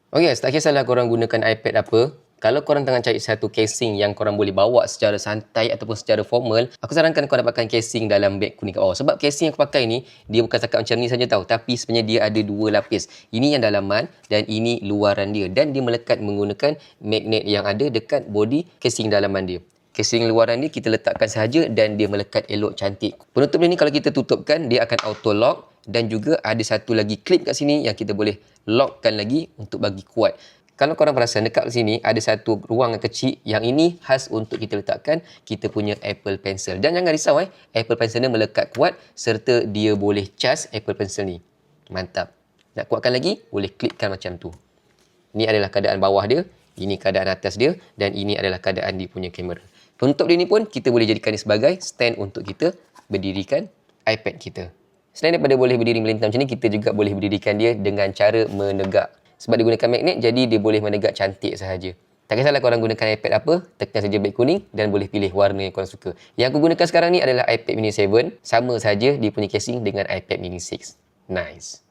Okey, tak kisahlah korang gunakan iPad apa, kalau korang tengah cari satu casing yang korang boleh bawa secara santai ataupun secara formal, aku sarankan korang dapatkan casing dalam beg kuning. Sebab casing yang aku pakai ni, dia bukan setakat macam ni saja tau, tapi sebenarnya dia ada dua lapis. Ini yang dalaman dan ini luaran dia, dan dia melekat menggunakan magnet yang ada dekat body casing dalaman dia. Casing luaran ni kita letakkan sahaja dan dia melekat elok cantik. Penutup dia ni kalau kita tutupkan, dia akan auto lock, dan juga ada satu lagi clip kat sini yang kita boleh lockkan lagi untuk bagi kuat. Kalau korang perasan dekat sini ada satu ruang kecil, yang ini khas untuk kita letakkan kita punya Apple Pencil. Dan jangan risau Apple Pencil ni melekat kuat serta dia boleh cas Apple Pencil ni. Mantap. Nak kuatkan lagi, boleh klipkan macam tu. Ini adalah keadaan bawah dia, ini keadaan atas dia, dan ini adalah keadaan dia punya kamera. Penutup dia ni pun kita boleh jadikan dia sebagai stand untuk kita berdirikan iPad kita. Selain daripada boleh berdiri melintang macam ni, kita juga boleh berdirikan dia dengan cara menegak. Sebab dia gunakan magnet, jadi dia boleh menegak cantik sahaja. Tak kisahlah korang gunakan iPad apa, tekan saja beg kuning dan boleh pilih warna yang korang suka. Yang aku gunakan sekarang ni adalah iPad mini 7. Sama sahaja dia punya casing dengan iPad mini 6. Nice.